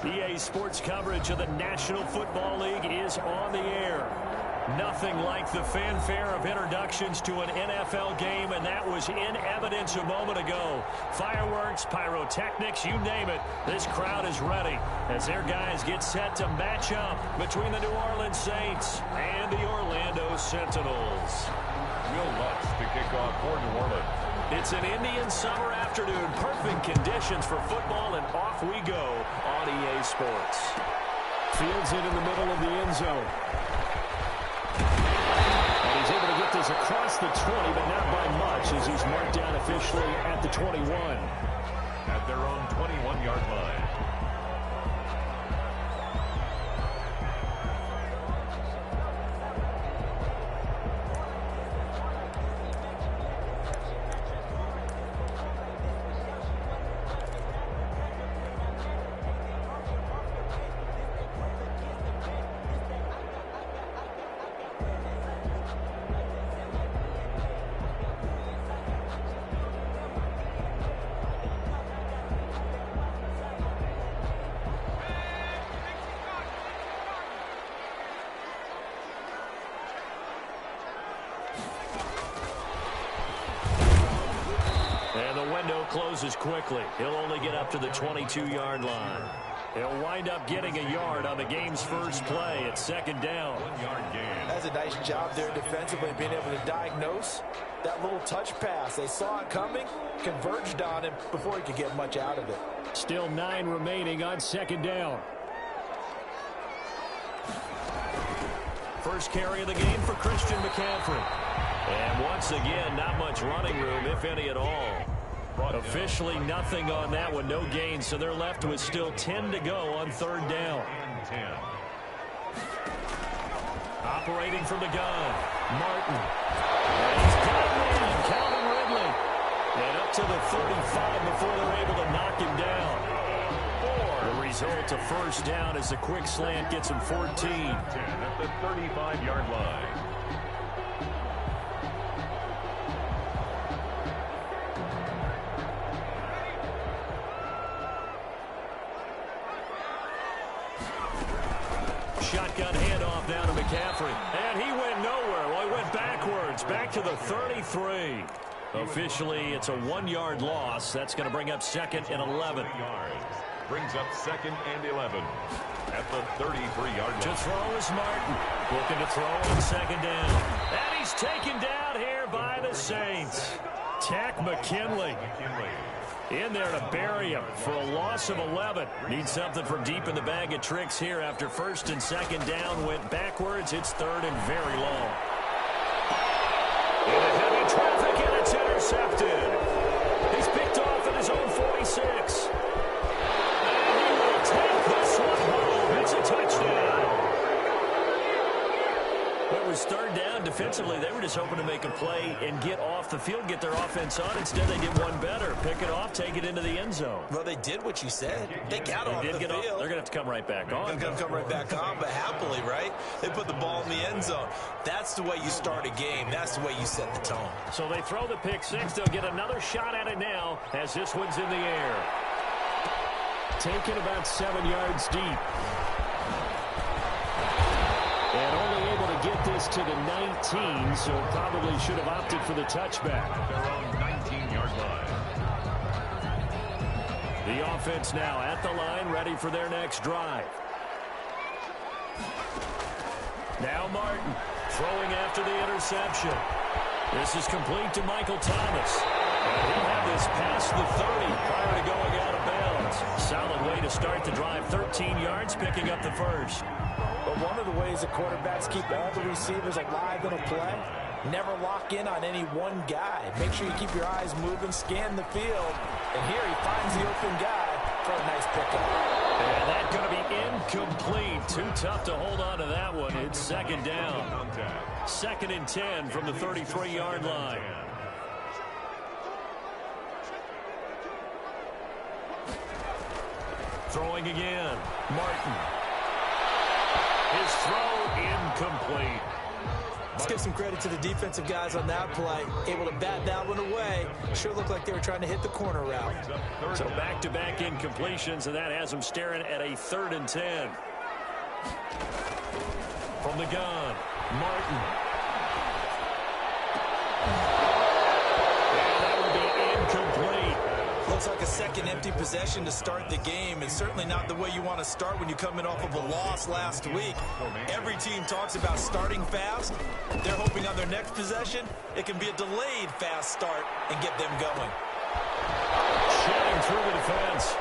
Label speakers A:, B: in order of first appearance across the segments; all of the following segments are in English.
A: EA Sports coverage of the National Football League is on the air. Nothing like the fanfare of introductions to an NFL game, and that was in evidence a moment ago. Fireworks, pyrotechnics, you name it. This crowd is ready as their guys get set to match up between the New Orleans Saints and the Orlando Sentinels.
B: Will Lutz to kick off for New Orleans.
A: It's an Indian summer afternoon. Perfect conditions for football, and off we go on EA Sports. Fields it in the middle of the end zone. And he's able to get this across the 20, but not by much as he's marked down officially at the 21.
B: At their own 21-yard line.
A: Closes quickly. He'll only get up to the 22-yard line. He'll wind up getting a yard on the game's first play at second down.
B: 1-yard gain.
C: That's a nice job there defensively, being able to diagnose that little touch pass. They saw it coming, converged on him before he could get much out of it.
A: Still 9 remaining on second down. First carry of the game for Christian McCaffrey. And once again, not much running room, if any at all. Officially nothing on that one, no gain, so they're left with still 10 to go on third down.
B: 10.
A: Operating from the gun, Martin. And he's got him in, Calvin Ridley. And up to the 35 before they're able to knock him down. The result, a first down as the quick slant gets him 14.
B: 10 at the 35-yard line.
A: Shotgun handoff down to McCaffrey. And he went nowhere. Well, he went backwards, back to the 33. Officially, it's a 1-yard loss. That's going to bring up second and 11.
B: Brings up second and 11 at the 33-yard line.
A: To throw is Martin. Looking to throw on second down. And he's taken down here by the Saints. Tack McKinley. In there to bury him for a loss of 11. Need something from deep in the bag of tricks here after first and second down went backwards. It's third and very long. Into heavy traffic, and it's intercepted. He's picked off at his own 46. And he will take this one home. It's a touchdown. It was third down. Defensively, they were just hoping to make a play and get off the field, get their offense on. Instead, they did one better. Pick it off, take it into the end zone.
C: Well, they did what you said. They got off the field.
A: They're going to have to come right back on.
C: They're going to come right back on, but happily, right? They put the ball in the end zone. That's the way you start a game. That's the way you set the tone.
A: So they throw the pick six. They'll get another shot at it now as this one's in the air. Taken about 7 yards deep. And only able to get this to the 19, so probably should have opted for the touchback.
B: Their own 19-yard line.
A: The offense now at the line, ready for their next drive. Now Martin throwing after the interception. This is complete to Michael Thomas. And he'll have this past the 30 prior to going out of bounds. Solid way to start the drive. 13 yards, picking up the first.
C: But one of the ways the quarterbacks keep all the receivers alive in a play, never lock in on any one guy. Make sure you keep your eyes moving, scan the field. And here he finds the open guy for a nice pickup.
A: And that's going to be incomplete. Too tough to hold on to that one. It's second down. Second and 10 from the 33-yard line. Throwing again. Martin. His throw incomplete.
C: Let's give some credit to the defensive guys on that play. Able to bat that one away. Sure looked like they were trying to hit the corner route.
A: So back-to-back incompletions, and that has them staring at a 3rd and 10. From the gun, Martin. And that would be incomplete.
C: Looks like a second empty possession to start the game, and certainly not the way you want to start when you're coming off of a loss last week. Every team talks about starting fast. They're hoping on their next possession, it can be a delayed fast start and get them going.
A: Shedding through the defense.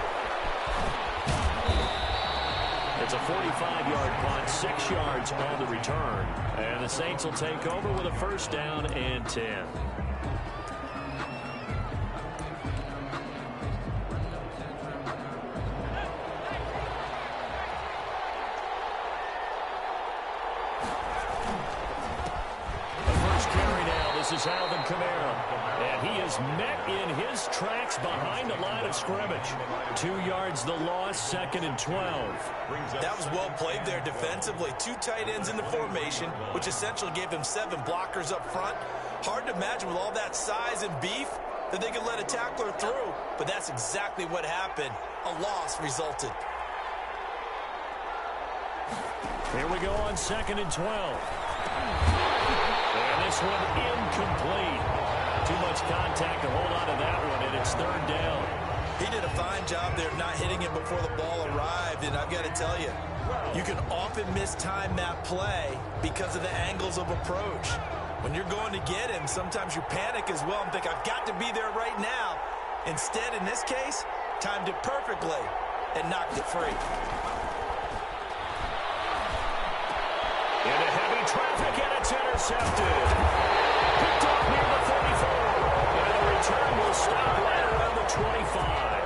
A: It's a 45-yard punt, 6 yards on the return. And the Saints will take over with a 1st down and 10. This is Alvin Kamara, and he is met in his tracks behind the line of scrimmage. 2 yards the loss, 2nd and 12.
C: That was well played there defensively. 2 tight ends in the formation, which essentially gave him 7 blockers up front. Hard to imagine with all that size and beef that they could let a tackler through, but that's exactly what happened. A loss resulted.
A: Here we go on 2nd and 12. And this one incomplete. Too much contact to hold on to that one, and it's 3rd down.
C: He did a fine job there of not hitting it before the ball arrived, and I've got to tell you, you can often mistime that play because of the angles of approach. When you're going to get him, sometimes you panic as well and think, I've got to be there right now. Instead, in this case, timed it perfectly and knocked it free.
A: Into heavy traffic, and it's intercepted. Picked up near the 34. And the return will stop right around the 25.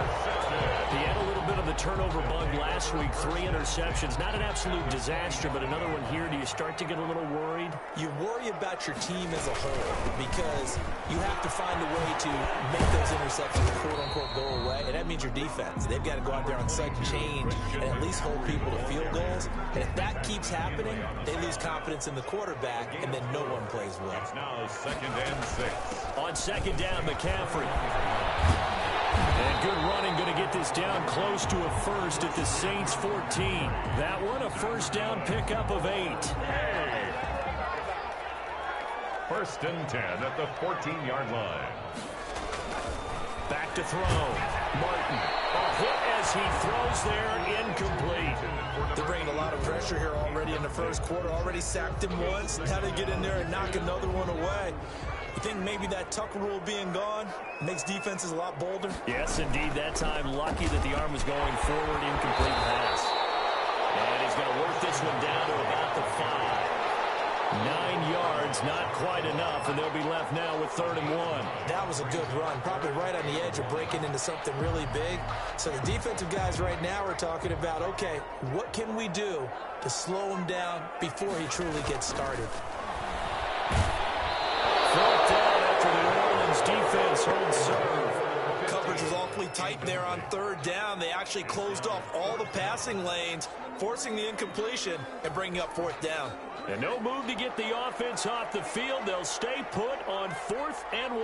A: He had a little bit of the turnover bug last week. 3 interceptions. Not an absolute disaster, but another one here. Do you start to get a little worried?
C: You worry about your team as a whole because you have to find a way to make those interceptions, quote-unquote, go away. And that means your defense. They've got to go out there on sudden change and at least hold people to field goals. And if that keeps happening, they lose confidence in the quarterback, and then no one plays well.
B: It's now 2nd and 6.
A: On 2nd down, McCaffrey. And good running, going to get this down close to a 1st at the Saints 14. That one, a 1st down pickup of 8.
B: 1st and 10 at the 14-yard line.
A: Back to throw. Martin. A hit as he throws there, incomplete.
C: They're bringing a lot of pressure here already in the 1st quarter. Already sacked him once. How to get in there and knock another one away. You think maybe that Tucker rule being gone makes defenses a lot bolder?
A: Yes, indeed. That time, lucky that the arm was going forward, incomplete pass. And he's going to work this one down to about the 5. 9 yards, not quite enough, and they'll be left now with 3rd and 1.
C: That was a good run, probably right on the edge of breaking into something really big. So the defensive guys right now are talking about, okay, what can we do to slow him down before he truly gets started?
A: 4th down after the New Orleans defense holds serve.
C: Coverage was awfully tight there on 3rd down. They actually closed off all the passing lanes, forcing the incompletion and bringing up 4th down.
A: And no move to get the offense off the field. They'll stay put on 4th and 1.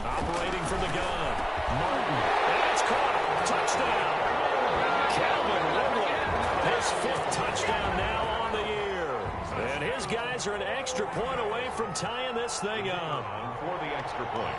A: Operating from the gun. Martin. And it's caught. Touchdown. Calvin Ridley. His 5th touchdown now on the year. And his guys are an extra point away from tying this thing up.
B: For the extra point.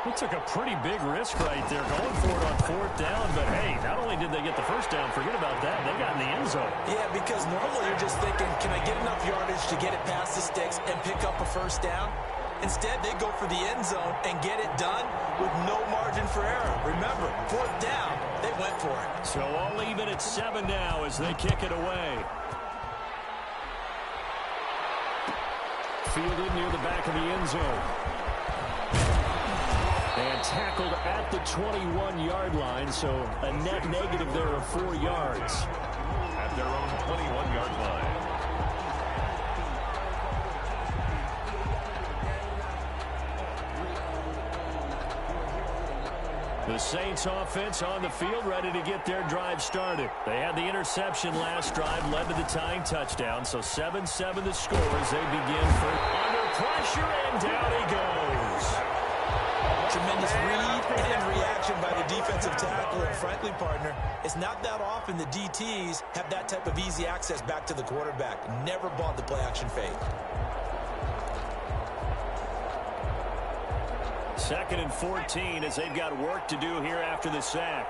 A: He took a pretty big risk right there going for it on 4th down. But, hey, not only did they get the 1st down, forget about that. They got in the end zone.
C: Yeah, because normally you're just thinking, can I get enough yardage to get it past the sticks and pick up a 1st down? Instead, they go for the end zone and get it done with no margin for error. Remember, 4th down, they went for it.
A: So all even at 7 now as they kick it away. Fielded near the back of the end zone. And tackled at the 21-yard line, so a net negative there of 4 yards.
B: At their own 21-yard line.
A: The Saints offense on the field, ready to get their drive started. They had the interception last drive, led to the tying touchdown. So 7-7 the score as they begin for under pressure, and down he goes.
C: Tremendous read and reaction by the defensive tackle. And frankly, partner, it's not that often the DTs have that type of easy access back to the quarterback. Never bought the play action fake.
A: 2nd and 14 as they've got work to do here after the sack.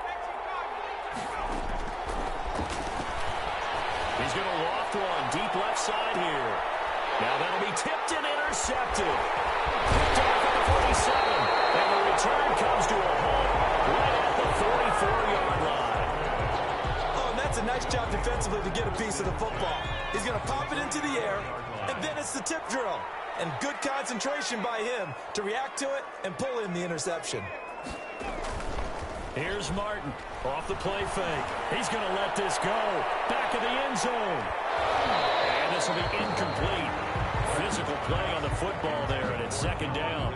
A: He's going to loft one deep left side here. Now that'll be tipped and intercepted. Picked off at the 47. And the return comes to a halt right at the 44-yard line.
C: Oh, and that's a nice job defensively to get a piece of the football. He's going to pop it into the air, and then it's the tip drill. And good concentration by him to react to it and pull in the interception.
A: Here's Martin off the play fake. He's going to let this go. Back of the end zone. And this will be incomplete. Physical play on the football there, and it's 2nd down.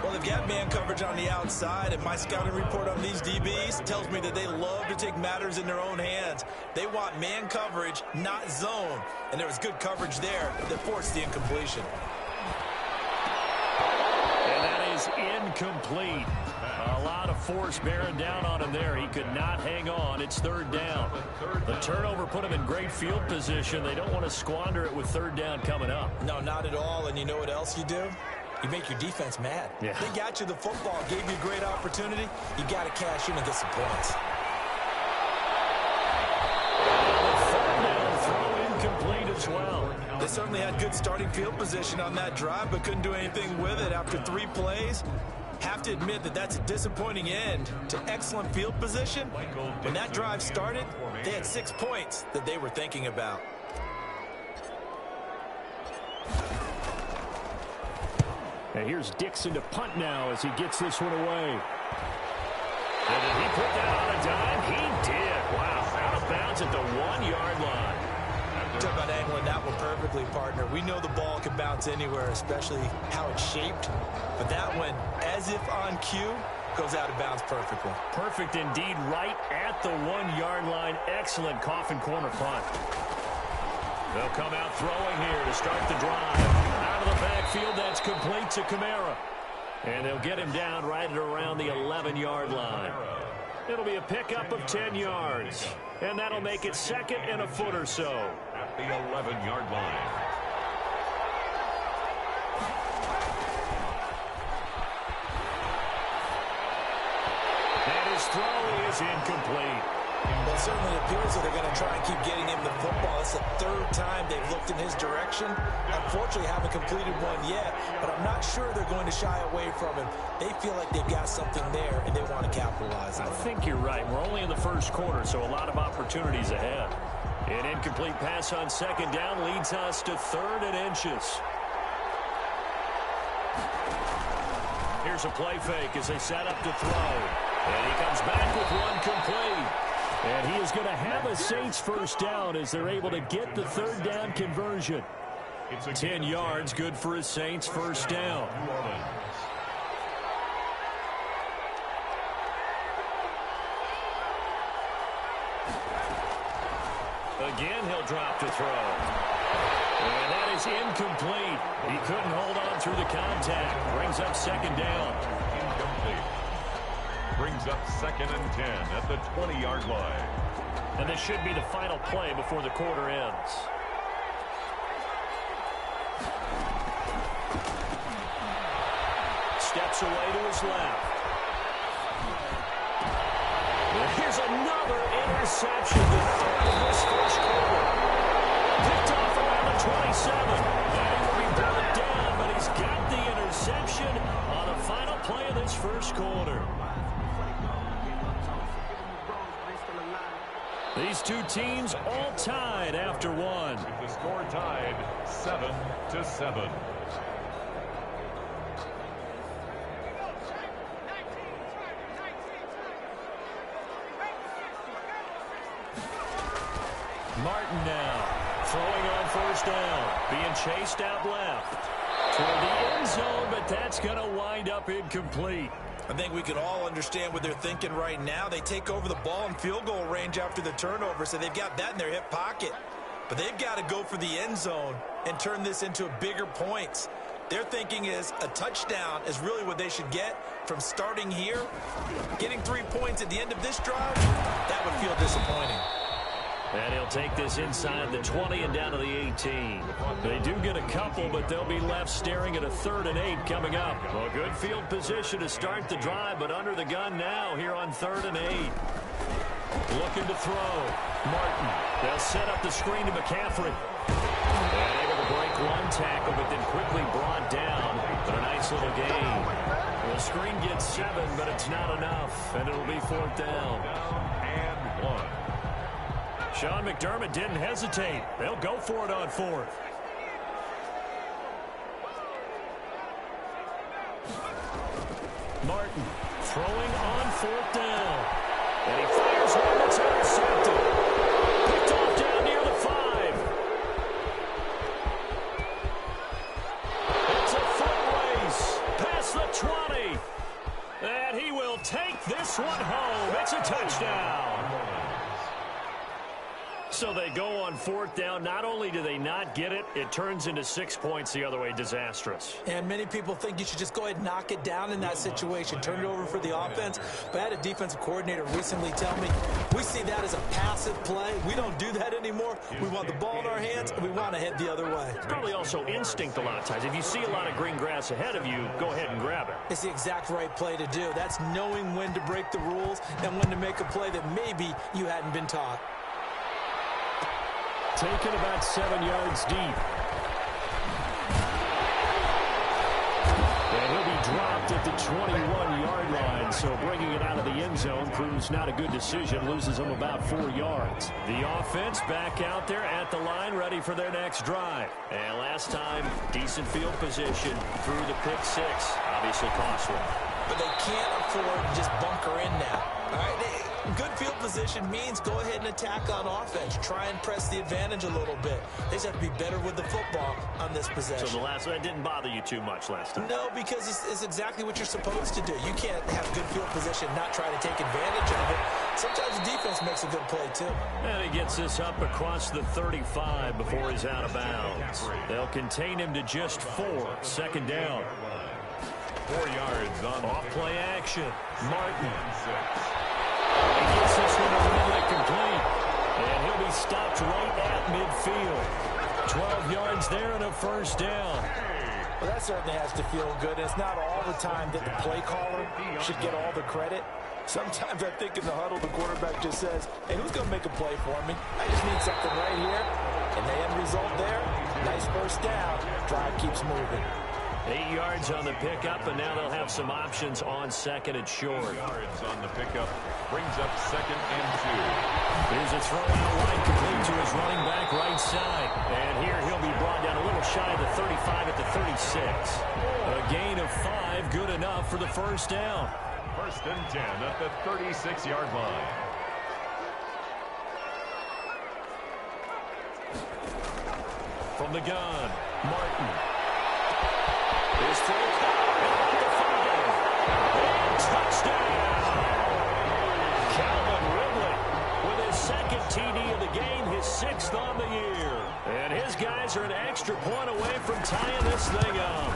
C: Well, they've got man coverage on the outside, and my scouting report on these DBs tells me that they love to take matters in their own hands. They want man coverage, not zone. And there was good coverage there that forced the incompletion.
A: Is incomplete. A lot of force bearing down on him there. He could not hang on. It's 3rd down. The turnover put him in great field position. They don't want to squander it with 3rd down coming up.
C: No, not at all. And you know what else you do? You make your defense mad.
A: Yeah.
C: They got you the football, gave you a great opportunity. You got to cash in and get some points.
A: Third down throw incomplete as well.
C: They certainly had good starting field position on that drive, but couldn't do anything with it after 3 plays. Have to admit that that's a disappointing end to excellent field position. When that drive started, they had 6 points that they were thinking about.
A: And here's Dixon to punt now as he gets this one away. And did he put that on a dime? He did. Wow, out of bounds at the 1-yard line.
C: Talk about angling that one perfectly, partner. We know the ball can bounce anywhere, especially how it's shaped. But that one, as if on cue, goes out of bounds perfectly.
A: Perfect indeed, right at the 1-yard line. Excellent coffin corner punt. They'll come out throwing here to start the drive. Out of the backfield, that's complete to Kamara. And they'll get him down right at around the 11-yard line. It'll be a pickup of 10 yards. And that'll make it 2nd and a foot or so.
B: At the 11-yard line.
A: And his throw is incomplete.
C: Well, it certainly appears that they're going to try and keep getting him the football. It's the 3rd time they've looked in his direction. Unfortunately, haven't completed one yet, but I'm not sure they're going to shy away from him. They feel like they've got something there, and they want to capitalize on it.
A: I think you're right. We're only in the 1st quarter, so a lot of opportunities ahead. An incomplete pass on 2nd down leads us to 3rd and inches. Here's a play fake as they set up to throw. And he comes back with one complete. And he is going to have a Saints 1st down as they're able to get the 3rd down conversion. 10 yards, good for a Saints 1st down. Again, he'll drop to throw. And that is incomplete. He couldn't hold on through the contact. Brings up 2nd down.
B: Incomplete. Brings up 2nd and 10 at the 20-yard line.
A: And this should be the final play before the quarter ends. Steps away to his left. And here's another interception. The 3rd of this 1st quarter. Picked off around the 27. And he will be brought down, but he's got the interception on the final play of this 1st quarter. These two teams all tied after one.
B: The score tied 7-7.
A: Martin now throwing on 1st down, being chased out left. toward the end zone, but that's going to wind up incomplete.
C: I think we can all understand what they're thinking right now. They take over the ball in field goal range after the turnover, so they've got that in their hip pocket. But they've got to go for the end zone and turn this into bigger points. Their thinking is a touchdown is really what they should get from starting here. Getting 3 points at the end of this drive, that would feel disappointing.
A: And he'll take this inside the 20 and down to the 18. They do get a couple, but they'll be left staring at a 3rd and 8 coming up. Well, good field position to start the drive, but under the gun now here on 3rd and 8. Looking to throw. Martin. They'll set up the screen to McCaffrey. And able to break one tackle, but then quickly brought down. But a nice little gain. The screen gets 7, but it's not enough. And it'll be 4th down.
B: And 1.
A: Sean McDermott didn't hesitate. They'll go for it on 4th. Martin throwing on 4th down. And he fires one that's intercepted. Picked off down near the 5. It's a foot race past the 20. And he will take this one home. It's a touchdown. So they go on 4th down. Not only do they not get it, it turns into 6 points the other way. Disastrous.
C: And many people think you should just go ahead and knock it down in that situation. Turn it over for the offense. But I had a defensive coordinator recently tell me, we see that as a passive play. We don't do that anymore. We want the ball in our hands, and we want to head the other way.
A: It's probably also instinct a lot of times. If you see a lot of green grass ahead of you, go ahead and grab it.
C: It's the exact right play to do. That's knowing when to break the rules and when to make a play that maybe you hadn't been taught.
A: Taken about 7 yards deep. And he'll be dropped at the 21-yard line, so bringing it out of the end zone proves not a good decision, loses him about 4 yards. The offense back out there at the line, ready for their next drive. And last time, decent field position through the pick 6, obviously costly.
C: But they can't afford to just bunker in now. All right, good field position means go ahead and attack on offense. Try and press the advantage a little bit. They just have to be better with the football on this possession.
A: So the last one didn't bother you too much last time?
C: No, because it's exactly what you're supposed to do. You can't have good field position, not try to take advantage of it. Sometimes the defense makes a good play, too.
A: And he gets this up across the 35 before he's out of bounds. They'll contain him to just 4. 2nd down.
B: 4 yards on
A: off-play action. Martin. He gets this one a little bit complete. And he'll be stopped right at midfield. 12 yards there and a 1st down.
C: Well, that certainly has to feel good. It's not all the time that the play caller should get all the credit. Sometimes I think in the huddle, the quarterback just says, hey, who's going to make a play for me? I just need something right here. And the end result there, nice 1st down. Drive keeps moving.
A: 8 yards on the pickup, and now they'll have some options on 2nd and short.
B: 4 yards on the pickup. Brings up 2nd and 2.
A: Here's a throw out wide, complete to his running back right side. And here he'll be brought down a little shy of the 35 at the 36. A gain of 5, good enough for the 1st down.
B: 1st and 10 at the 36-yard line.
A: From the gun, Martin. His throw caught the fumble. And touchdown! Calvin Ridley with his 2nd TD of the game, his 6th on the year. And his guys are an extra point away from tying this thing up.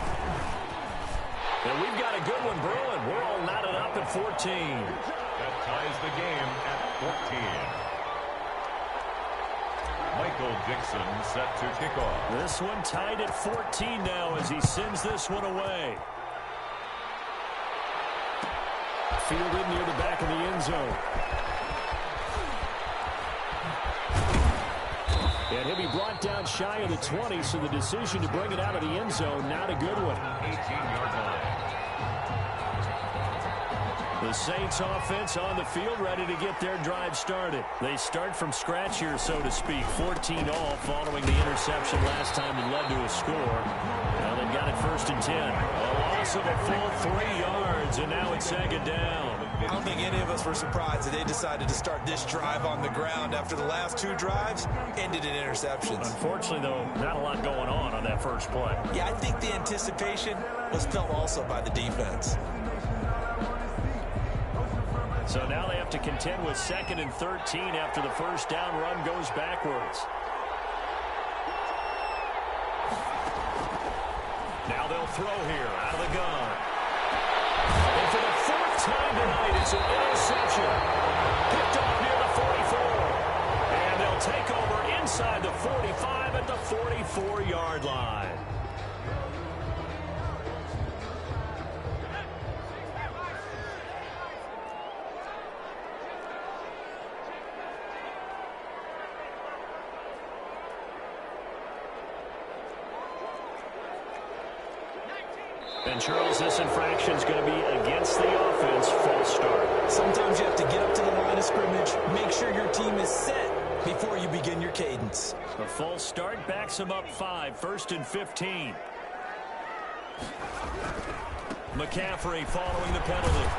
A: And we've got a good one brewing. We're all knotted up at 14.
B: That ties the game at 14. Michael Dixon set to kick off.
A: This one tied at 14 now as he sends this one away. Fielded near the back of the end zone. And he'll be brought down shy of the 20, so the decision to bring it out of the end zone, not a good one.
B: 18-yard line.
A: The Saints offense on the field, ready to get their drive started. They start from scratch here, so to speak. 14 all following the interception last time that led to a score. Now they've got it 1st and 10. loss of a full 3 yards, and now it's second down.
C: I don't think any of us were surprised that they decided to start this drive on the ground after the last 2 drives ended in interceptions.
A: Unfortunately, though, not a lot going on that first play.
C: Yeah, I think the anticipation was felt also by the defense.
A: So now they have to contend with 2nd and 13 after the first down run goes backwards. Now they'll throw here out of the gun. And for the 4th time tonight, it's an interception. Picked up near the 44. And they'll take over inside the 45 at the 44-yard line. And, Charles, this infraction is going to be against the offense, false start.
C: Sometimes you have to get up to the line of scrimmage, make sure your team is set before you begin your cadence.
A: A false start backs him up 5, 1st and 15. McCaffrey following the penalty.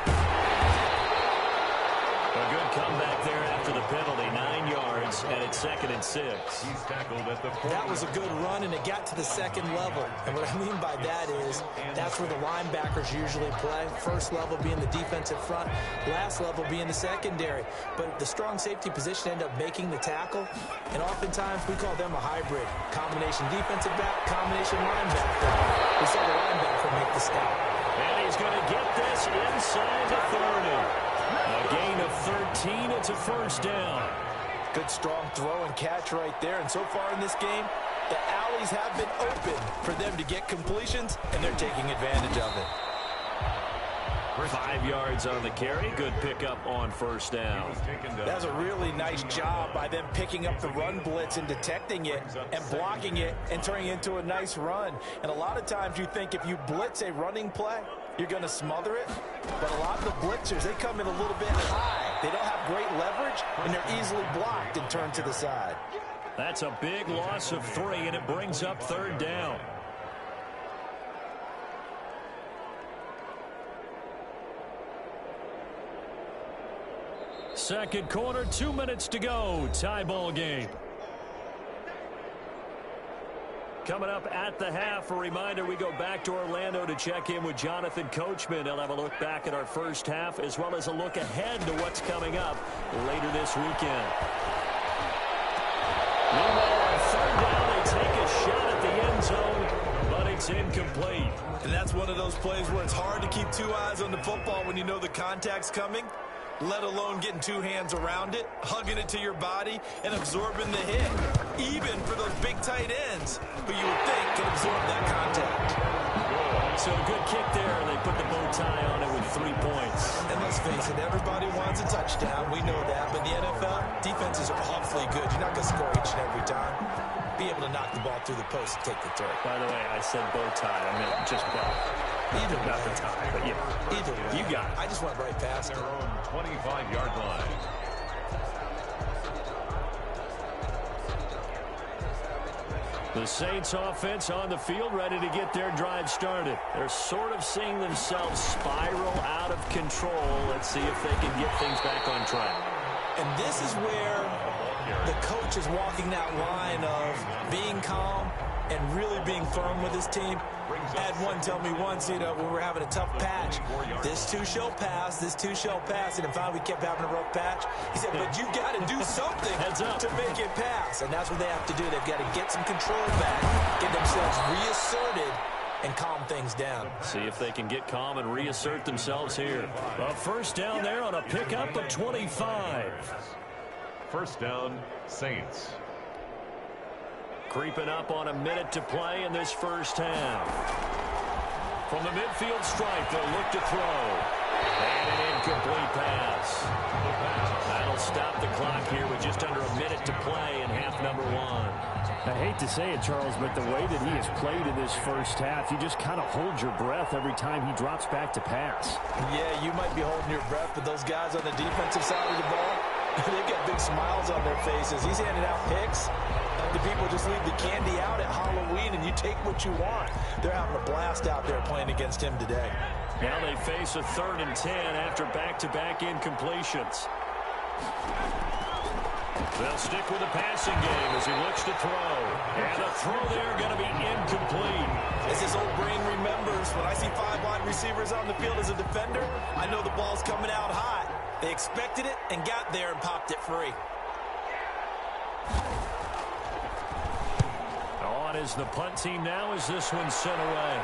A: A good comeback there after the penalty, 9 yards, and it's 2nd and 6.
B: He's tackled at the 40.
C: That was a good run, and it got to the 2nd level. And what I mean by that is that's where the linebackers usually play. First level being the defensive front, last level being the secondary. But the strong safety position ended up making the tackle, and oftentimes we call them a hybrid. Combination defensive back, combination linebacker. We saw the linebacker make the stop.
A: And he's going to get this inside the 30. A gain of 13, it's a first down.
C: Good strong throw and catch right there. And so far in this game, the alleys have been open for them to get completions, and they're taking advantage of it.
A: 5 yards on the carry. Good pickup on first down.
C: That was a really nice job by them picking up the run blitz and detecting it and blocking it and turning it into a nice run. And a lot of times you think if you blitz a running play, you're going to smother it. But a lot of the blitzers, they come in a little bit high. They don't have great leverage, and they're easily blocked and turned to the side.
A: That's a big loss of 3, and it brings up 3rd down. Second quarter, 2 minutes to go. Tie ball game. Coming up at the half, a reminder, we go back to Orlando to check in with Jonathan Coachman. He'll have a look back at our first half as well as a look ahead to what's coming up later this weekend. Meanwhile, on 3rd down, they take a shot at the end zone, but it's incomplete.
C: And that's one of those plays where it's hard to keep 2 eyes on the football when you know the contact's coming, let alone getting 2 hands around it, hugging it to your body, and absorbing the hit. Even for those big tight ends who you would think can absorb that contact.
A: So a good kick there, and they put the bow tie on it with 3 points.
C: And let's face it, everybody wants a touchdown. We know that. But the NFL, defenses are awfully good. You're not going to score each and every time. Be able to knock the ball through the post and take the throw.
A: By the way, I said bow tie. I meant just belt.
C: Either
A: Not
C: way.
A: the tie, but yeah.
C: Either way.
A: You got it.
C: I just went right past it.
B: Their own 25-yard line.
A: The Saints offense on the field, ready to get their drive started. They're sort of seeing themselves spiral out of control. Let's see if they can get things back on track.
C: And this is where the coach is walking that line of being calm and really being firm with his team. I had one tell me once, when we were having a tough patch, this too shall pass, this too shall pass. And finally we kept having a rough patch. He said, but you got to do something to make it pass. And that's what they have to do. They've got to get some control back, get themselves reasserted, and calm things down.
A: See if they can get calm and reassert themselves here. A first down there on a pickup of 25.
B: First down, Saints.
A: Creeping up on a minute to play in this first half. From the midfield stripe, they'll look to throw. And an incomplete pass. That'll stop the clock here with just under a minute to play in half number 1.
D: I hate to say it, Charles, but the way that he has played in this first half, you just kind of hold your breath every time he drops back to pass.
C: Yeah, you might be holding your breath, but those guys on the defensive side of the ball, they've got big smiles on their faces. He's handing out picks. like the people just leave the candy out at Halloween and you take what you want. They're having a blast out there playing against him today.
A: Now they face a 3rd and 10 after back-to-back incompletions. They'll stick with the passing game as he looks to throw. And the throw there going to be incomplete.
C: As his old brain remembers, when I see 5 wide receivers on the field as a defender, I know the ball's coming out hot. They expected it and got there and popped it free.
A: On is the punt team now as this one's sent away.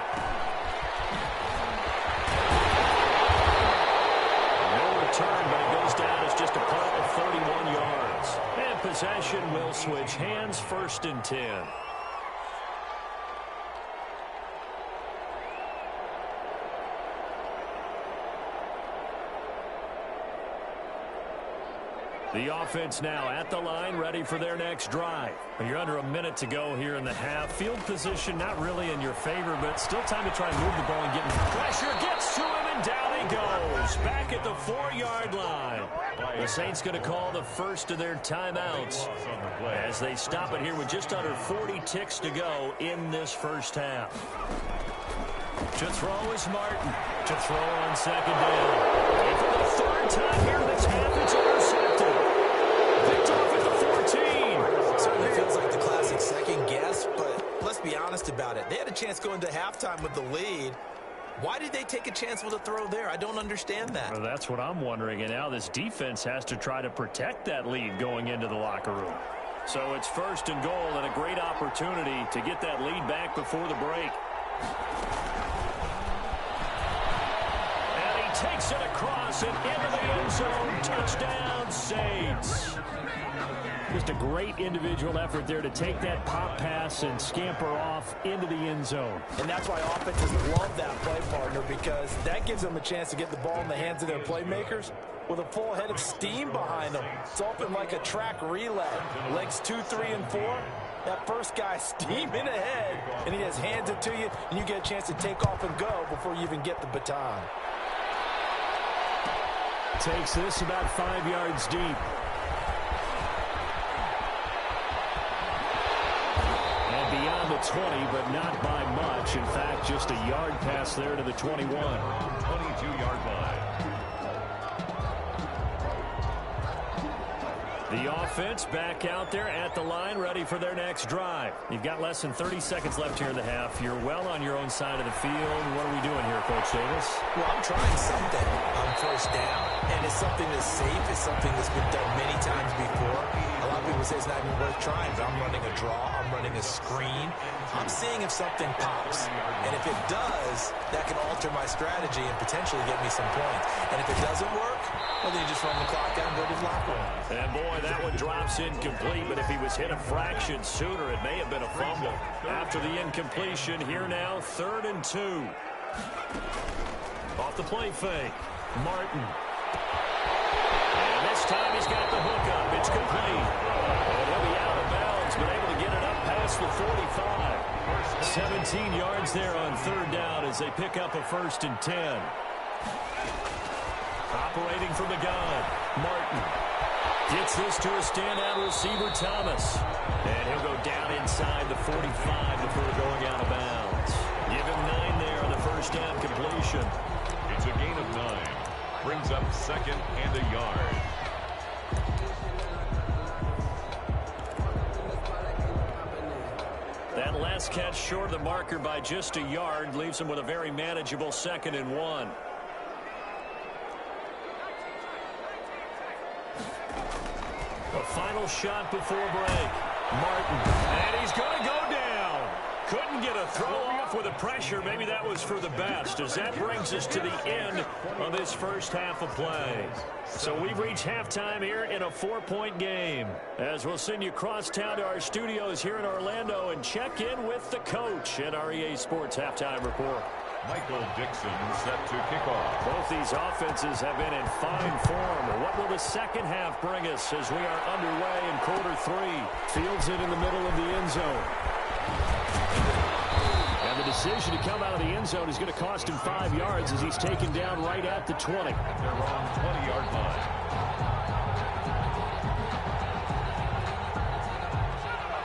A: No return, but it goes down as just a punt of 31 yards. And possession will switch hands, 1st and 10. The offense now at the line, ready for their next drive. You're under a minute to go here in the half. Field position not really in your favor, but still time to try and move the ball and get in. Pressure gets to him, and down he goes. Back at the 4-yard line. The Saints going to call the first of their timeouts as they stop it here with just under 40 ticks to go in this first half. To throw is Martin. To throw on 2nd down. And for the 3rd time here in this half, it's intercepted. Picked off at the 14.
C: Certainly feels like the classic second guess, but let's be honest about it. They had a chance going to halftime with the lead. Why did they take a chance with a throw there? I don't understand that.
A: Well, that's what I'm wondering. And now this defense has to try to protect that lead going into the locker room. So it's 1st and goal and a great opportunity to get that lead back before the break. And he takes it across and into the end zone. Touchdown, Saints.
D: Just a great individual effort there to take that pop pass and scamper off into the end zone.
C: And that's why offenses love that play, partner, because that gives them a chance to get the ball in the hands of their playmakers with a full head of steam behind them. It's often like a track relay. Legs 2, 3, and 4. That first guy steaming ahead, and he just hands it to you, and you get a chance to take off and go before you even get the baton.
D: Takes this about 5 yards deep. Beyond the 20, but not by much. In fact, just a yard pass there to the 21.
B: 22-yard line.
A: The offense back out there at the line, ready for their next drive. You've got less than 30 seconds left here in the half. You're well on your own side of the field. What are we doing here, Coach Davis?
C: Well, I'm trying something on 1st down, and it's something that's safe. It's something that's been done many times before. A lot of people say it's not even worth trying, but I'm running a draw. I'm running a screen. I'm seeing if something pops, and if it does, that can alter my strategy and potentially get me some points. And if it doesn't work, well, then you just run the clock down and go to the locker room.
A: And boy, that one drops incomplete, but if he was hit a fraction sooner, it may have been a fumble. After the incompletion, here now, 3rd and 2. Off the play fake, Martin. And this time he's got the hook up. It's complete. And he'll be out of bounds, but able to get it up past the 45. 17 yards there on 3rd down as they pick up a 1st and 10. Operating from the gun, Martin. Gets this to a standout receiver, Thomas. And he'll go down inside the 45 before going out of bounds. Give him 9 there on the 1st down completion.
B: It's a gain of 9. Brings up 2nd and a yard.
A: That last catch short of the marker by just a yard leaves him with a very manageable 2nd and 1. A final shot before break. Martin. And he's going to go down. Couldn't get a throw off with the pressure. Maybe that was for the best, as that brings us to the end of this first half of play. So we've reached halftime here in a 4-point game, as we'll send you across town to our studios here in Orlando and check in with the coach at our EA Sports Halftime Report.
B: Michael Dixon set to kick off.
A: Both these offenses have been in fine form. What will the second half bring us as we are underway in quarter 3?
D: Fields it in the middle of the end zone. And the decision to come out of the end zone is going to cost him 5 yards as he's taken down right at the 20.
B: They're on 20-yard line.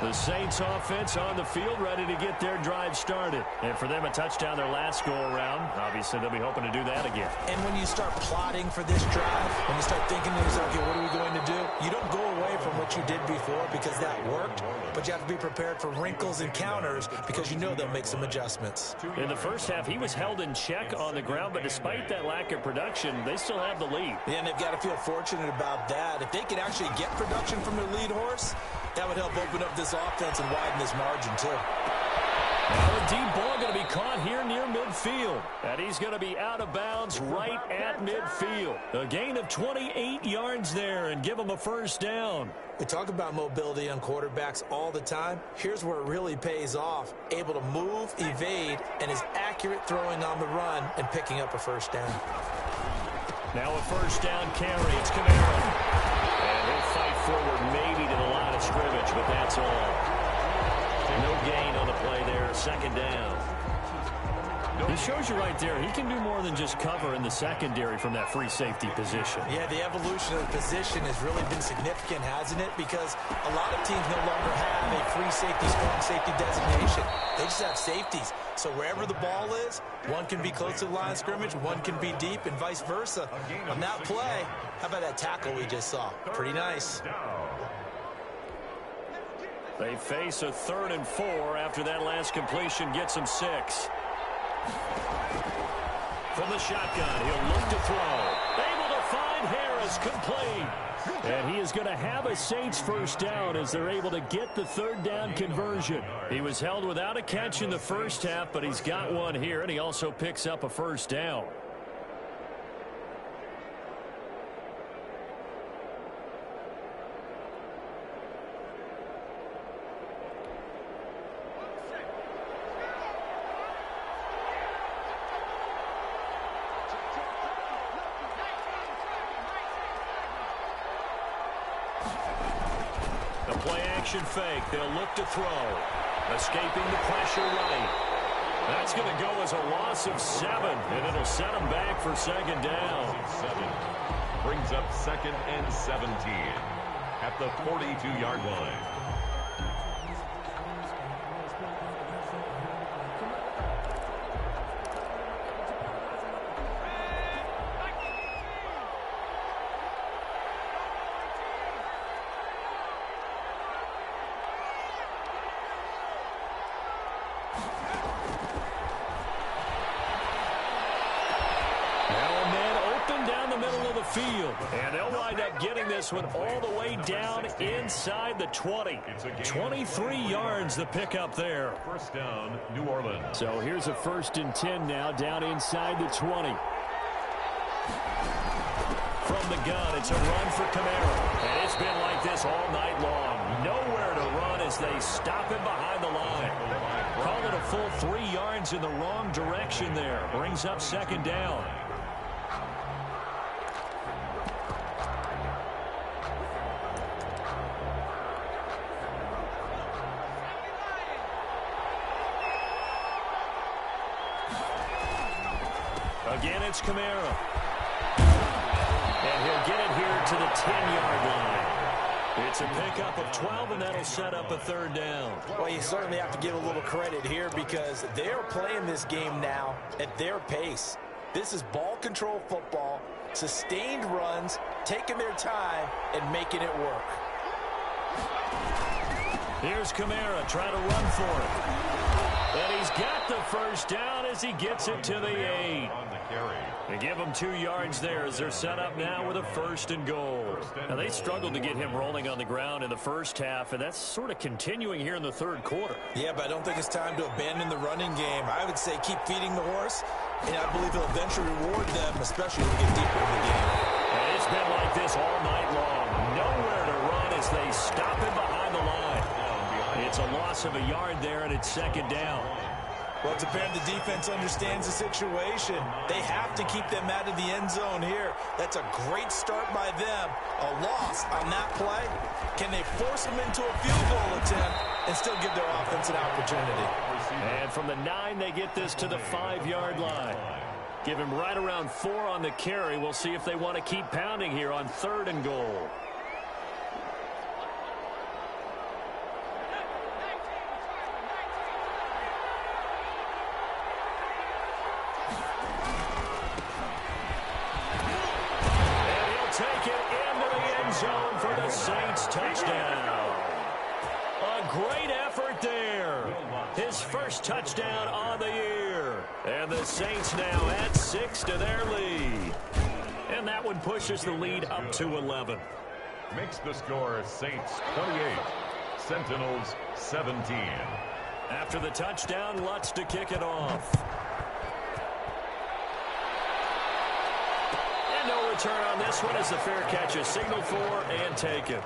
A: The Saints offense on the field, ready to get their drive started. And for them, a touchdown their last go-around. Obviously, they'll be hoping to do that again.
C: And when you start plotting for this drive, when you start thinking to yourself, okay, what are we going to do? You don't go away from what you did before because that worked, but you have to be prepared for wrinkles and counters because you know they'll make some adjustments.
A: In the first half, he was held in check on the ground, but despite that lack of production, they still have the lead.
C: Yeah, and they've got to feel fortunate about that. If they could actually get production from their lead horse, that would help open up this offense and widen this margin, too.
A: Now a deep ball going to be caught here near midfield. And he's going to be out of bounds right at midfield. A gain of 28 yards there and give him a first down.
C: We talk about mobility on quarterbacks all the time. Here's where it really pays off. Able to move, evade, and is accurate throwing on the run and picking up a first down.
A: Now a first down carry. It's Kamara. And he'll fight forward maybe to the line of scrimmage, but that's all. No gain on the play there. Second down. He shows you right there, he can do more than just cover in the secondary from that free safety position.
C: Yeah, the evolution of the position has really been significant, hasn't it? Because a lot of teams no longer have a free safety, strong safety designation. They just have safeties. So wherever the ball is, one can be close to the line of scrimmage, one can be deep, and vice versa. On that play, how about that tackle we just saw? Pretty nice.
A: They face a 3rd and 4 after that last completion gets them 6. From the shotgun, he'll look to throw. Able to find Harris, complete. And he is going to have a Saints first down as they're able to get the 3rd down conversion. He was held without a catch in the first half, but he's got one here, and he also picks up a first down. Fake. They'll look to throw. Escaping the pressure right. That's going to go as a loss of 7, and it'll set them back for second down.
B: 7 brings up 2nd and 17 at the 42-yard line.
A: Field, and they'll wind up getting this one all the way down inside the 20. 23 yards the pickup there.
B: First down, New Orleans.
D: So here's a 1st and 10 now down inside the 20.
A: From the gun, it's a run for Kamara. And it's been like this all night long. Nowhere to run as they stop him behind the line. Call it a full 3 yards in the wrong direction there. Brings up second down. Again, it's Kamara. And he'll get it here to the 10-yard line. It's a pickup of 12, and that'll set up a 3rd down.
C: Well, you certainly have to give a little credit here because they're playing this game now at their pace. This is ball control football, sustained runs, taking their time, and making it work.
A: Here's Kamara trying to run for it. And he's got the first down as he gets it to the 8. They give him 2 yards there as they're set up now with a 1st and goal. Now, they struggled to get him rolling on the ground in the first half, and that's sort of continuing here in the 3rd quarter.
C: Yeah, but I don't think it's time to abandon the running game. I would say keep feeding the horse, and I believe he'll eventually reward them, especially when we get deeper in the game.
A: And it's been like this all night long. Nowhere to run as they stop him behind the line. It's a loss of a yard there, and it's second down.
C: Well, it's apparent the defense understands the situation. They have to keep them out of the end zone here. That's a great start by them. A loss on that play. Can they force them into a field goal attempt and still give their offense an opportunity?
A: And from the 9, they get this to the 5-yard line. Give him right around 4 on the carry. We'll see if they want to keep pounding here on 3rd and goal. Saints touchdown. A great effort there. His first touchdown on the year. And the Saints now add 6 to their lead. And that one pushes the lead up to 11.
B: Makes the score Saints 28, Sentinels 17.
A: After the touchdown, Lutz to kick it off. And no return on this one as the fair catch is signaled for and taken.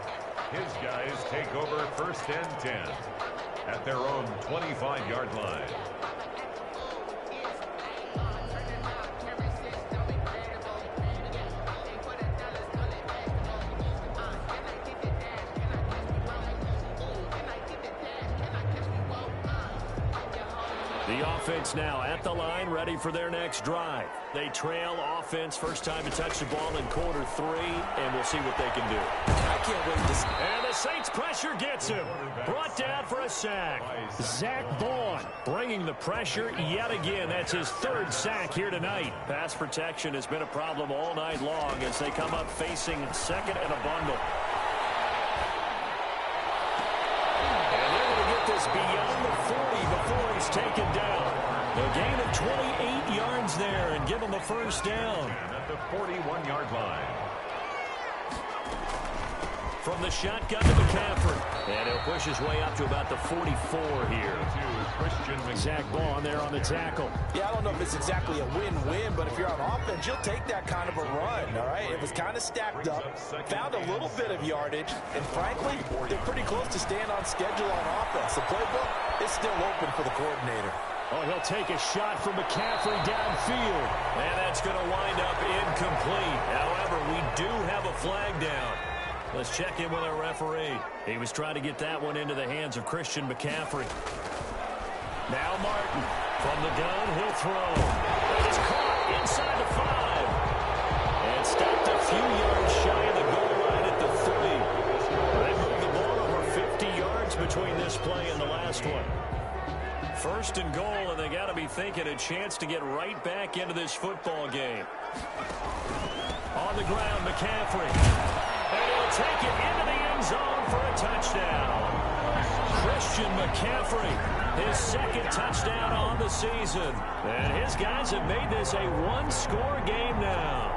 B: His guys take over 1st and 10 at their own 25-yard line.
A: The offense now at the line, ready for their next drive. They trail offense, first time to touch the ball in quarter 3, and we'll see what they can do.
C: I can't wait to see.
A: And the Saints pressure gets him. Brought down for a sack. Zach Vaughn bringing the pressure yet again. That's his 3rd sack here tonight. Pass protection has been a problem all night long as they come up facing 2nd and a bundle. And they're going to get this beyond the 40 before he's taken down. A gain of 28 yards there and give him a first down.
B: At the 41-yard line.
A: From the shotgun to McCaffrey. And he'll push his way up to about the 44 here. Zach Vaughn there on the tackle.
C: Yeah, I don't know if it's exactly a win-win, but if you're on offense, you'll take that kind of a run, all right? It was kind of stacked up, found a little bit of yardage, and frankly, they're pretty close to staying on schedule on offense. The playbook is still open for the coordinator.
A: Oh, he'll take a shot from McCaffrey downfield. And that's going to wind up incomplete. However, we do have a flag down. Let's check in with our referee. He was trying to get that one into the hands of Christian McCaffrey. Now Martin from the gun, he'll throw. It's caught inside the 5. And stopped a few yards shy of the goal line at the 3. They moved the ball over 50 yards between this play and the last one. 1st and goal, and they got to be thinking a chance to get right back into this football game. On the ground, McCaffrey. And he'll take it into the end zone for a touchdown. Christian McCaffrey, his 2nd touchdown on the season. And his guys have made this a one-score game now.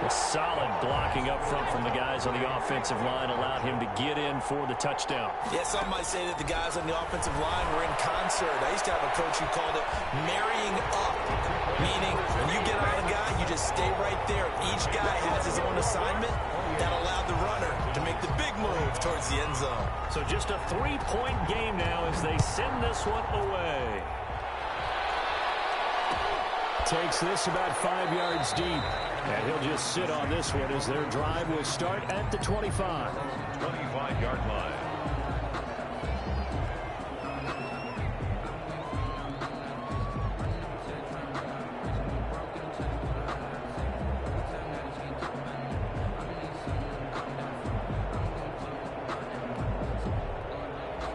A: A solid blocking up front from the guys on the offensive line allowed him to get in for the touchdown.
C: Yeah, some might say that the guys on the offensive line were in concert. I used to have a coach who called it marrying up, meaning when you get on a guy, you just stay right there. Each guy has his own assignment. That allowed the runner to make the big move towards the end zone.
A: So just a 3-point game now as they send this one away. Takes this about 5 yards deep. And he'll just sit on this one as their drive will start at the 25.
B: 25-yard line.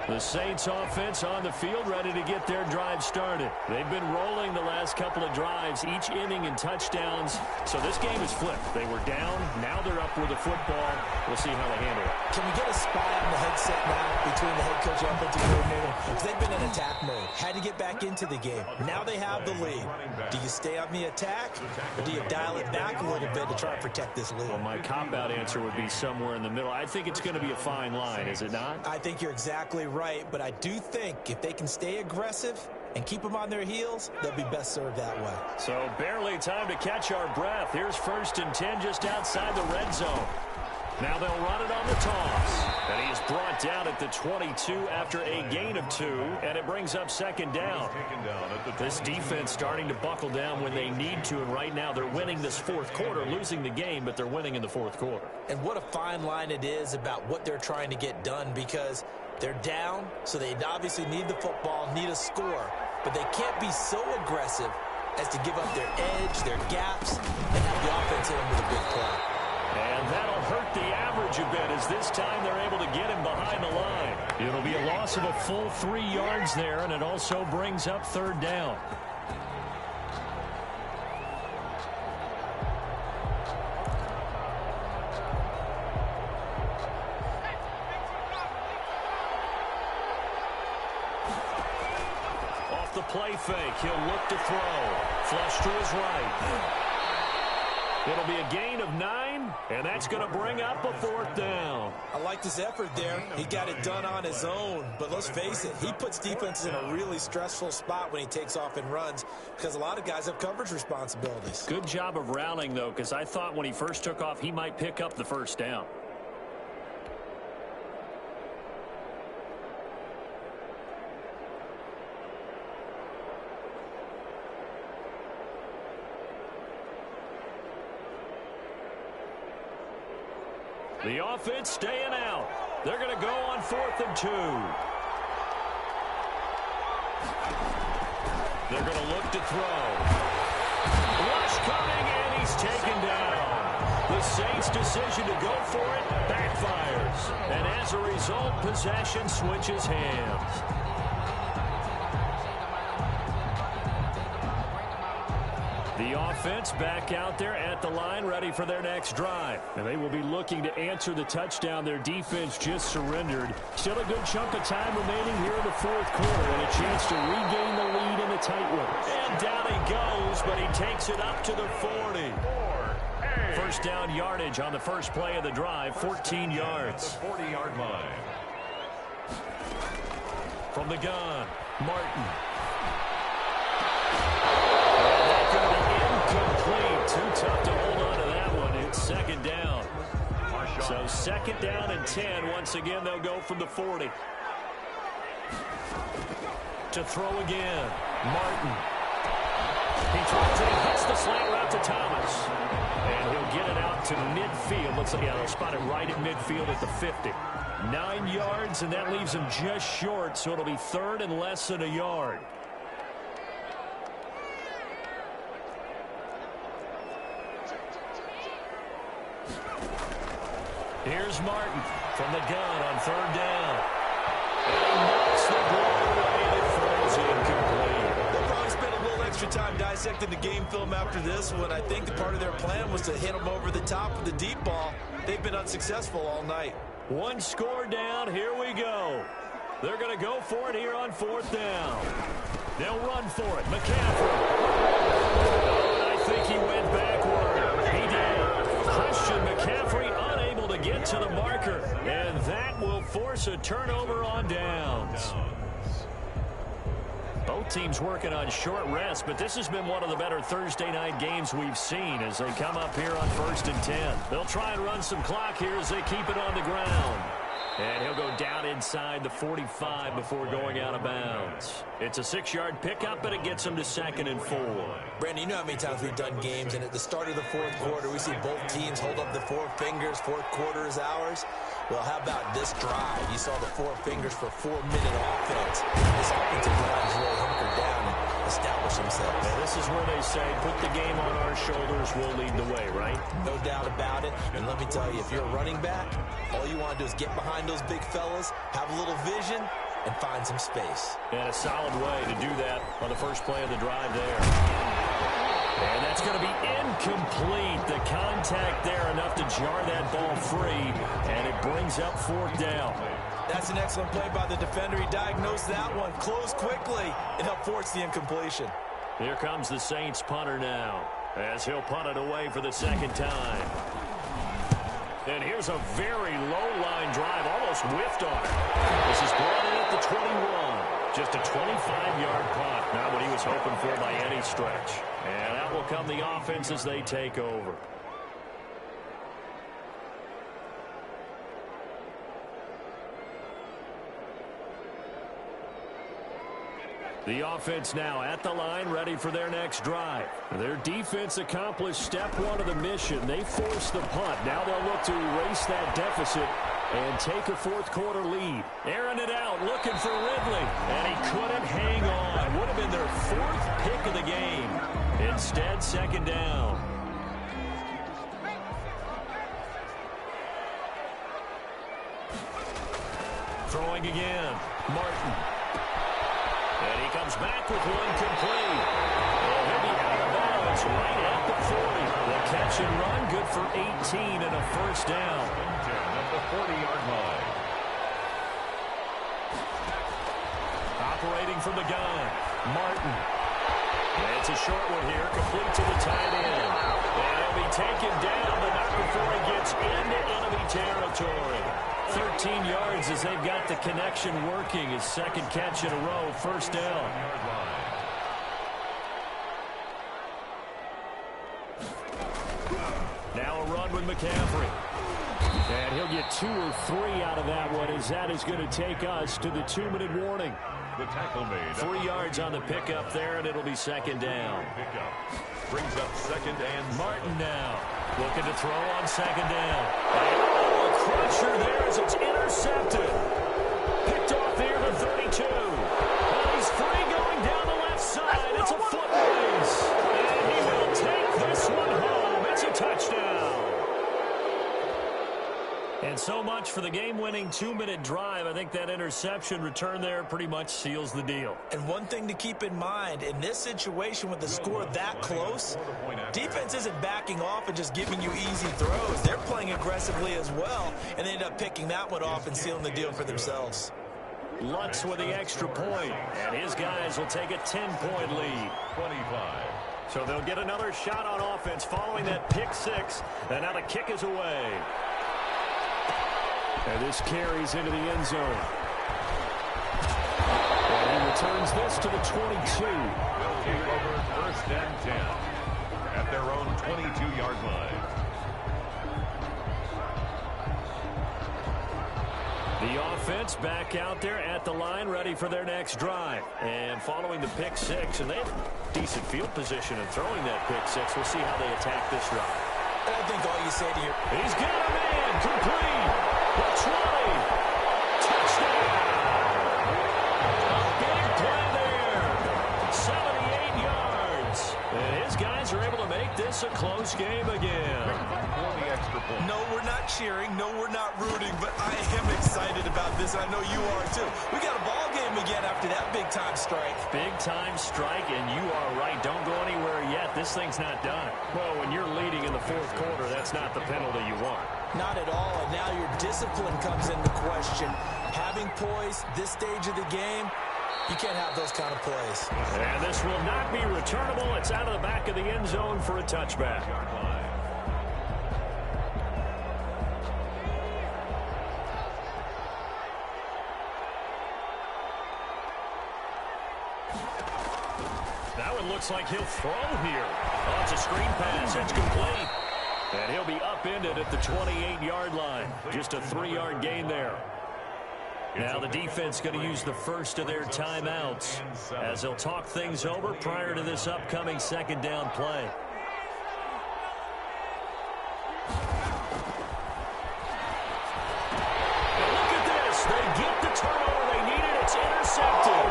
A: The Saints offense on the field ready to get their drive started. They've been rolling the last couple of drives, each inning in touchdowns. So this game is flipped. They were down. Now they're up with the football. We'll see how they handle it.
C: Can we get a spy on the headset now between the head coach and offensive coordinator? Because they've been in attack mode. Had to get back into the game. Now they have the lead. Do you stay on the attack or do you dial it back a little bit to try and protect this lead?
A: Well, my cop-out answer would be somewhere in the middle. I think it's going to be a fine line, is it not?
C: I think you're exactly right, but I do think if they can stay aggressive and keep them on their heels, they'll be best served that way.
A: So barely time to catch our breath. Here's 1st and 10 just outside the red zone. Now they'll run it on the toss. And he is brought down at the 22 after a gain of 2, and it brings up 2nd down. This defense starting to buckle down when they need to, and right now they're winning this 4th quarter, losing the game, but they're winning in the 4th quarter.
C: And what a fine line it is about what they're trying to get done, because they're down, so they obviously need the football, need a score, but they can't be so aggressive as to give up their edge, their gaps, and have the offense hit them with a big play.
A: And that'll hurt the average a bit as this time they're able to get him behind the line. It'll be a loss of a full 3 yards there, and it also brings up 3rd down. play fake. He'll look to throw. Flush to his right. It'll be a gain of 9, and that's going to bring up a 4th down.
C: I liked his effort there. He got it done on his own. But let's face it, he puts defenses in a really stressful spot when he takes off and runs because a lot of guys have coverage responsibilities.
A: Good job of routing, though, because I thought when he first took off, he might pick up the 1st down. The offense staying out. They're going to go on 4th and 2. They're going to look to throw. Rush coming, and he's taken down. The Saints' decision to go for it backfires. And as a result, possession switches hands. The offense back out there at the line, ready for their next drive. And they will be looking to answer the touchdown their defense just surrendered. Still a good chunk of time remaining here in the 4th quarter and a chance to regain the lead in a tight one. And down he goes, but he takes it up to the 40. 1st down yardage on the first play of the drive, 14 yards.
B: The 40-yard line.
A: From the gun, Martin. Complete. Too tough to hold on to that one. It's 2nd down. So 2nd down and 10. Once again, they'll go from the 40. To throw again. Martin. He throws it. He hits the slant route to Thomas. And he'll get it out to midfield. Looks like they'll spot it right at midfield at the 50. 9 yards, and that leaves him just short. So it'll be 3rd and less than a yard. Here's Martin from the gun on 3rd down. And he knocks the ball away and it falls incomplete.
C: They'll probably spend a little extra time dissecting the game film after this one. I think the part of their plan was to hit them over the top with the deep ball. They've been unsuccessful all night.
A: 1 score down. Here we go. They're going to go for it here on 4th down. They'll run for it. McCaffrey. Oh, and I think he went backward. He did. Christian McCaffrey unable to get to the marker. And that will force a turnover on downs. Both teams working on short rest, but this has been one of the better Thursday night games we've seen as they come up here on 1st and 10. They'll try and run some clock here as they keep it on the ground. And he'll go down inside the 45 before going out of bounds. It's a 6-yard pickup, but it gets him to 2nd and 4.
C: Brandon, you know how many times we've done games, and at the start of the 4th quarter, we see both teams hold up the 4 fingers, 4th quarter is ours. Well, how about this drive? You saw the 4 fingers for 4-minute offense. This offensive drive is really hunkered down and established themselves.
A: Now, this is where they say, put the game on our shoulders, we'll lead the way, right?
C: No doubt about it. And let me tell you, if you're a running back, all you want to do is get behind those big fellas, have a little vision, and find some space.
A: And a solid way to do that on the first play of the drive there. And that's going to be incomplete. The contact there enough to jar that ball free, and it brings up 4th down.
C: That's an excellent play by the defender. He diagnosed that one, closed quickly, and helped force the incompletion.
A: Here comes the Saints punter now, as he'll punt it away for the 2nd time. And here's a very low-line drive, almost whiffed on it. This is brought in at the 21. Just a 25-yard punt, not what he was hoping for by any stretch. And that will come the offense as they take over. The offense now at the line, ready for their next drive. Their defense accomplished step 1 of the mission. They forced the punt. Now they'll look to erase that deficit and take a 4th quarter lead. Airing it out, looking for Ridley. And he couldn't hang on. Would have been their 4th pick of the game. Instead, 2nd down. Throwing again. Martin. And he comes back with one complete. And he'll be out of bounds right at the 40. The catch and run, good for 18 and a 1st down.
B: At the 40-yard line.
A: Operating from the gun. Martin. And it's a short one here, complete to the tight end. And he'll be taken down, but not before he gets into enemy territory. 13 yards as they've got the connection working. His second catch in a row, first down. Now a run with McCaffrey. And he'll get 2 or 3 out of that one, as that is going to take us to the 2-minute warning.
B: The tackle made.
A: 3 yards on the pickup there, and it'll be second down.
B: Pickup. Brings up second and
A: Martin now looking to throw on second down. Oh, a crusher there as it's intercepted. Picked off near the 32. And he's free going down the left side. It's a foot race. And he will take this one home. It's a touchdown. And so much for the game-winning 2-minute drive. I think that interception return there pretty much seals the deal.
C: And one thing to keep in mind, in this situation with the score that close, defense isn't backing off and just giving you easy throws. They're playing aggressively as well, and they end up picking that one off and sealing the deal for themselves.
A: Lutz with the extra point, and his guys will take a 10-point lead.
B: 25.
A: So they'll get another shot on offense following that pick six, and now the kick is away. And this carries into the end zone. And he returns this to the 22.
B: They'll take over first and 10 at their own 22-yard line.
A: The offense back out there at the line, ready for their next drive. And following the pick six, and they have decent field position in throwing that pick six. We'll see how they attack this drive.
C: I think all you say to your...
A: He's got a man, complete. The 20. Touchdown. A big play there. 78 yards. And his guys are able to make this a close game again.
B: For the extra point.
C: No, we're not cheering. No, we're not rooting. But I am excited about this. I know you are, too. We got a ball game again after that big-time strike.
A: Big-time strike, and you are right. Don't go anywhere yet. This thing's not done. Well, when you're leading in the fourth quarter, that's not the penalty you want.
C: Not at all, and now your discipline comes into question. Having poise this stage of the game, you can't have those kind of plays.
A: And this will not be returnable. It's out of the back of the end zone for a touchback. That one looks like he'll throw here. Oh, it's a screen pass. It's complete. And he'll be upended at the 28-yard line. Just a 3-yard gain there. Now the defense going to use the first of their timeouts as they'll talk things over prior to this upcoming second down play. And look at this. They get the turnover they needed. It's intercepted.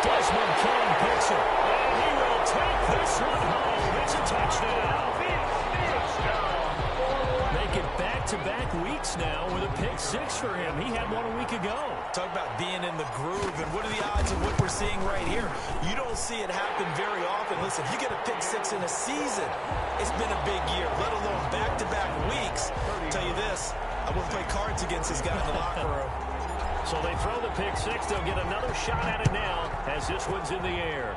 A: Desmond King picks it. And he will take this one home. It's a touchdown. Make it back-to-back weeks now with a pick six for him. He had one a week ago.
C: Talk about being in the groove, and what are the odds of what we're seeing right here? You don't see it happen very often. Listen, if you get a pick six in a season, it's been a big year, let alone back-to-back weeks. I'll tell you this, I wouldn't play cards against this guy in the locker room.
A: So they throw the pick six. They'll get another shot at it now as this one's in the air.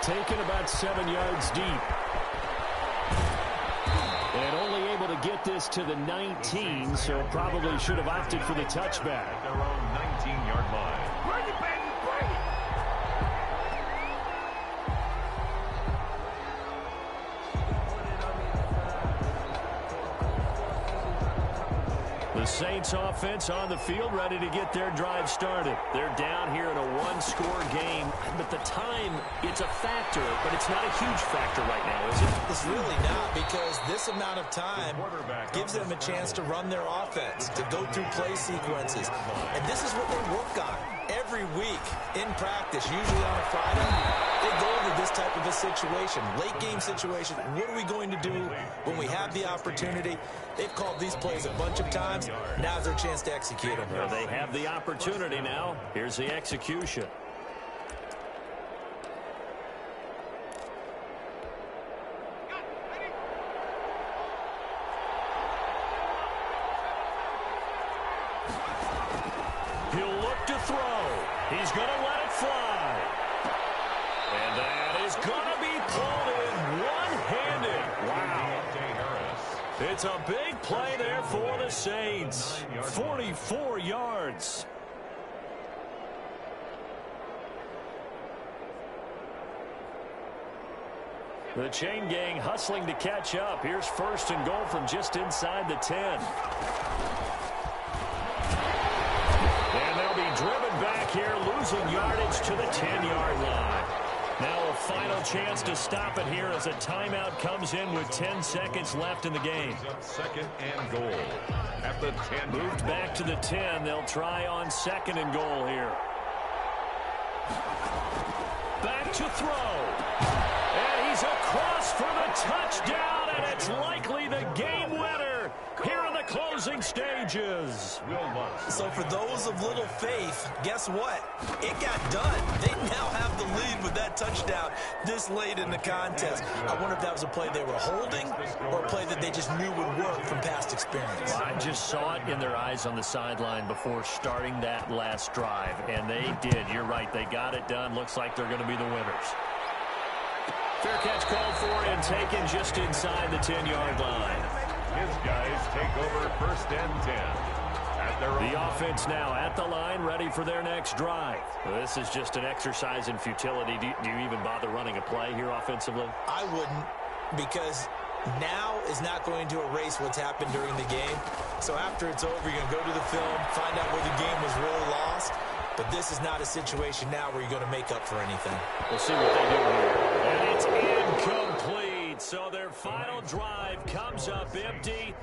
A: Taken about 7 yards deep. And only able to get this to the 19, so probably should have opted for the touchback.
B: At their own 19-yard line. Bring it, baby, bring it!
A: The Saints offense on the field, ready to get their drive started. They're down here in a one-score game, but the time, it's a factor, but it's not a huge factor right now, is it?
C: It's really not, because this amount of time gives them a chance to run their offense, to go through play sequences. And this is what they work on every week in practice, usually on a Friday. They go over this type of a situation, late game situation. What are we going to do when we have the opportunity? They've called these plays a bunch of times. Now's their chance to execute them.
A: Well, they have the opportunity now. Here's the execution. He'll look to throw. He's going to let it It's a big play there for the Saints. 44 yards. The chain gang hustling to catch up. Here's first and goal from just inside the 10. And they'll be driven back here, losing yardage to the 10-yard line. Now a final chance to stop it here as a timeout comes in with 10 seconds left in the game.
B: Second and goal at the 10.
A: Moved back to the 10. They'll try on second and goal here. Back to throw. And he's across for the touchdown, and it's likely the game winner here in the closing stages.
C: So for those of little faith, guess what? It got done. They now have the lead with that touchdown this late in the contest. I wonder if that was a play they were holding or a play that they just knew would work from past experience.
A: I just saw it in their eyes on the sideline before starting that last drive, and they did. You're right. They got it done. Looks like they're going to be the winners. Fair catch called for and taken just inside the 10-yard line.
B: His guys take over first and 10.
A: The offense now at the line, ready for their next drive. This is just an exercise in futility. Do you even bother running a play here offensively?
C: I wouldn't, because now is not going to erase what's happened during the game. So after it's over, you're going to go to the film, find out where the game was really lost. But this is not a situation now where you're going to make up for anything.
A: We'll see what they do here. And it's incomplete. So their final drive comes up empty.